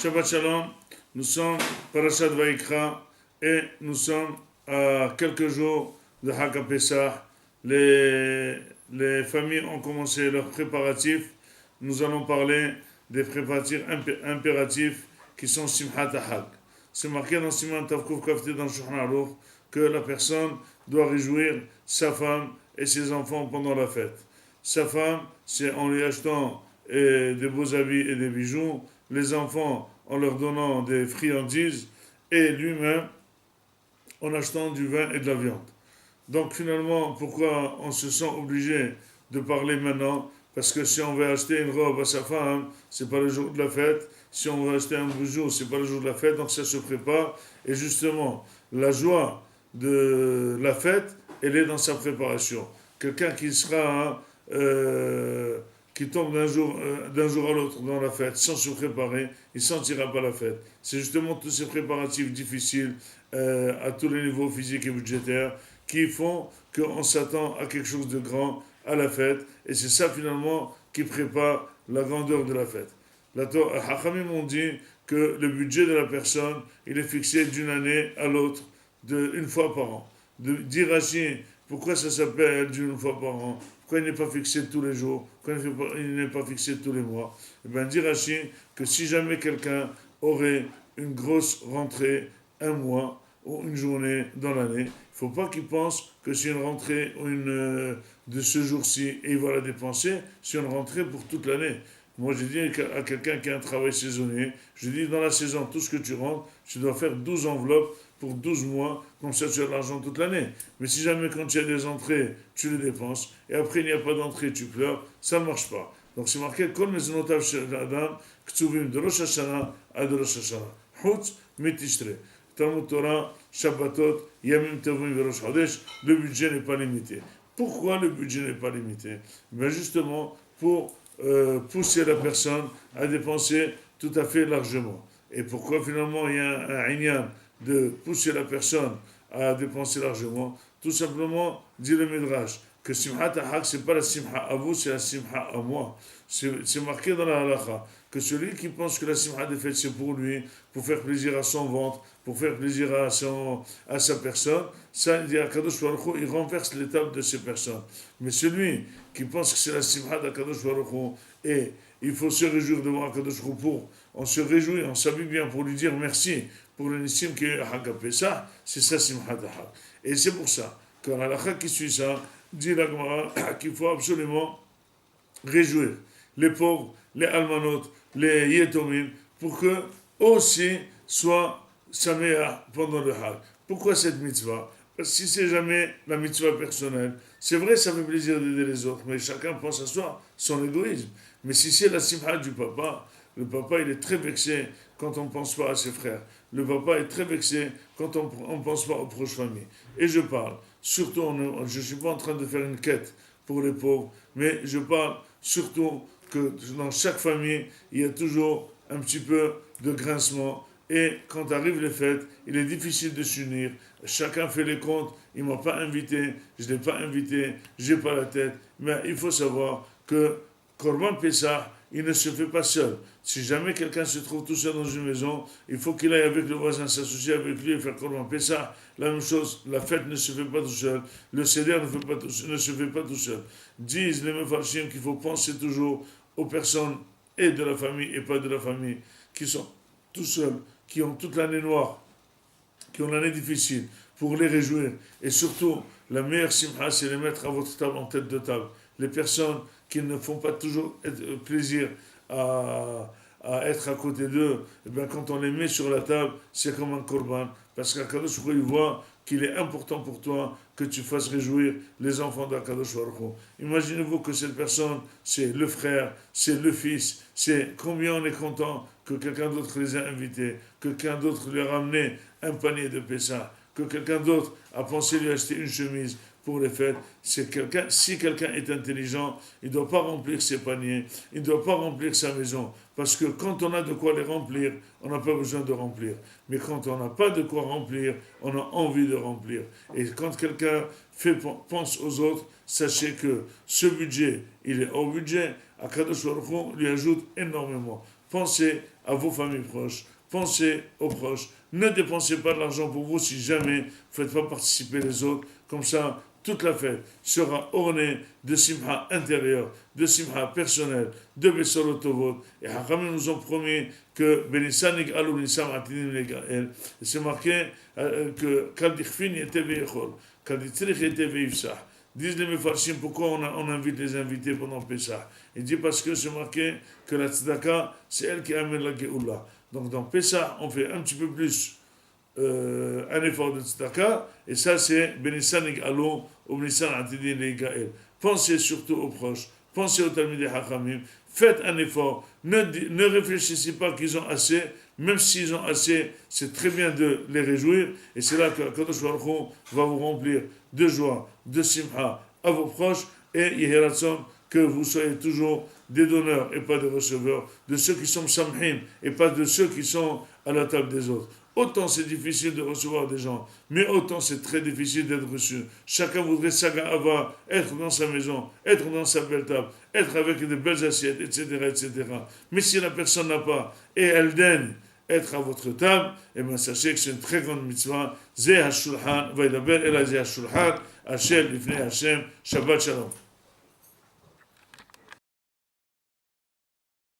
Shabbat Shalom, nous sommes Parashat Vaikra et nous sommes à quelques jours de Hag Pesach. Les familles ont commencé leurs préparatifs. Nous allons parler des préparatifs impératifs qui sont Simchat Hag. C'est marqué dans Siman Tavkuf Kafté dans Shulchan Aruch que la personne doit réjouir sa femme et ses enfants pendant la fête. Sa femme, c'est en lui achetant des beaux habits et des bijoux, les enfants en leur donnant des friandises et lui-même en achetant du vin et de la viande. Donc finalement, pourquoi on se sent obligé de parler maintenant? Parce que si on veut acheter une robe à sa femme, c'est pas le jour de la fête. Si on veut acheter un bijou, c'est pas le jour de la fête, donc ça se prépare. Et justement, la joie de la fête, elle est dans sa préparation. Quelqu'un qui sera qui tombe d'un jour à l'autre dans la fête sans se préparer, il ne sentira pas la fête. C'est justement tous ces préparatifs difficiles à tous les niveaux physiques et budgétaires qui font qu'on s'attend à quelque chose de grand à la fête. Et c'est ça finalement qui prépare la grandeur de la fête. Les Hachamim ont dit que le budget de la personne, il est fixé d'une année à l'autre, une fois par an. Dit Rashi, pourquoi ça s'appelle d'une fois par an? Pourquoi il n'est pas fixé tous les jours? Pourquoi il n'est pas fixé tous les mois? Eh bien, dit Rashi que si jamais quelqu'un aurait une grosse rentrée, un mois ou une journée dans l'année, il ne faut pas qu'il pense que c'est une rentrée ou de ce jour-ci et il va la dépenser, c'est une rentrée pour toute l'année. Moi, j'ai dit à quelqu'un qui a un travail saisonnier, je dis dans la saison, tout ce que tu rentres, tu dois faire 12 enveloppes pour 12 mois, comme ça tu as de l'argent toute l'année. Mais si jamais quand tu as des entrées, tu les dépenses, et après il n'y a pas d'entrée, tu pleures, ça ne marche pas. Donc c'est marqué, Kol mezonotav shel adam, ktuvim de Rosh Hashanah à de Rosh Hashanah. Chutz mitishtre. Talmud Torah, Shabbatot, Yamim Tovim ve Rosh Chodesh, le budget n'est pas limité. Pourquoi le budget n'est pas limité? Ben justement, pour pousser la personne à dépenser tout à fait largement. Et pourquoi finalement il y a un inyan de pousser la personne à dépenser largement? Tout simplement, dit le Midrash, que Simchat HaHag, ce n'est pas la Simcha à vous, c'est la Simcha à moi. C'est marqué dans la halakha que celui qui pense que la Simcha des fêtes c'est pour lui, pour faire plaisir à son ventre, pour faire plaisir à sa personne, ça, il dit à Kadosh Baruch Hu, il renverse l'étape de ces personnes. Mais celui qui pense que c'est la Simcha d'Akadosh Baruch Hu, et il faut se réjouir devant Akadosh Baruch Hu, on se réjouit, on s'habille bien pour lui dire merci pour le Nissim qui est Hag Pesach, c'est ça Simchat HaHag. Et c'est pour ça que la halakha qui suit ça, dit la Gemara qu'il faut absolument réjouir les pauvres, les almanot, les yetomim, pour que aussi soient saméa pendant le Hag. Pourquoi cette mitzvah? Parce que si c'est jamais la mitzvah personnelle, c'est vrai, ça fait plaisir d'aider les autres, mais chacun pense à soi, son égoïsme. Mais si c'est la simcha du papa, le papa il est très vexé quand on ne pense pas à ses frères. Le papa est très vexé quand on ne pense pas aux proches familles. Et je parle, surtout, je ne suis pas en train de faire une quête pour les pauvres, mais je parle surtout que dans chaque famille, il y a toujours un petit peu de grincement. Et quand arrivent les fêtes, il est difficile de s'unir. Chacun fait les comptes. Il ne m'a pas invité, je ne l'ai pas invité, je n'ai pas la tête. Mais il faut savoir que Korban Pessah, il ne se fait pas seul. Si jamais quelqu'un se trouve tout seul dans une maison, il faut qu'il aille avec le voisin, s'associer avec lui et faire Korban Pessah. La même chose, la fête ne se fait pas tout seul. Le seder ne se fait pas tout seul. Disent les Mefarshim qu'il faut penser toujours aux personnes et de la famille et pas de la famille qui sont tout seuls, qui ont toute l'année noire, qui ont l'année difficile, pour les réjouir. Et surtout, la meilleure simcha, c'est les mettre à votre table en tête de table. Les personnes qui ne font pas toujours plaisir à être à côté d'eux, et bien quand on les met sur la table, c'est comme un korban. Parce qu'Akadosh Baruch Hu, il voit qu'il est important pour toi que tu fasses réjouir les enfants d'Akadosh Baruch Hu. Imaginez-vous que cette personne, c'est le frère, c'est le fils, c'est combien on est content que quelqu'un d'autre les a invités, que quelqu'un d'autre lui a ramené un panier de Pessah, que quelqu'un d'autre a pensé lui acheter une chemise pour les fêtes. Si quelqu'un est intelligent, il ne doit pas remplir ses paniers, il ne doit pas remplir sa maison, parce que quand on a de quoi les remplir, on n'a pas besoin de remplir. Mais quand on n'a pas de quoi remplir, on a envie de remplir. Et quand quelqu'un pense aux autres, sachez que ce budget, il est hors budget. Akadosh Baruch Hu lui ajoute énormément. Pensez à vos familles proches, pensez aux proches. Ne dépensez pas de l'argent pour vous si jamais vous ne faites pas participer les autres. Comme ça, toute la fête sera ornée de simha intérieur, de simha personnel, de Bessorot Tovot. Et Hakamim nous ont promis que Benissanig Alou Nissam Atinim Legael. Et c'est marqué que Kaldichfin était Veichol, Kalditrich était Veifsah. Disent les Mefarshim, pourquoi on invite les invités pendant Pessah? Il dit parce que c'est marqué que la tzedaka, c'est elle qui amène la Geoula. Donc dans Pessah, on fait un petit peu plus un effort de tzedaka, et ça c'est Benissan Alo, ou Benissan Atidin Legael. Pensez surtout aux proches, pensez aux Talmidei Hachamim, faites un effort, ne réfléchissez pas qu'ils ont assez, même s'ils ont assez, c'est très bien de les réjouir, et c'est là que Kadosh Baruch Hu va vous remplir de joie, de simha à vos proches, et Yehiratson, que vous soyez toujours des donneurs et pas des receveurs, de ceux qui sont samhim et pas de ceux qui sont à la table des autres. Autant c'est difficile de recevoir des gens, mais autant c'est très difficile d'être reçu. Chacun voudrait avoir, être dans sa maison, être dans sa belle table, être avec de belles assiettes, etc., etc. Mais si la personne n'a pas, et elle daigne être à votre table, et bien sachez que c'est une très grande mitzvah. Zeh ha-shulhan, vaidaber el ha-zeh ha-shulhan, Hashem, Lifnei Hashem, Shabbat Shalom.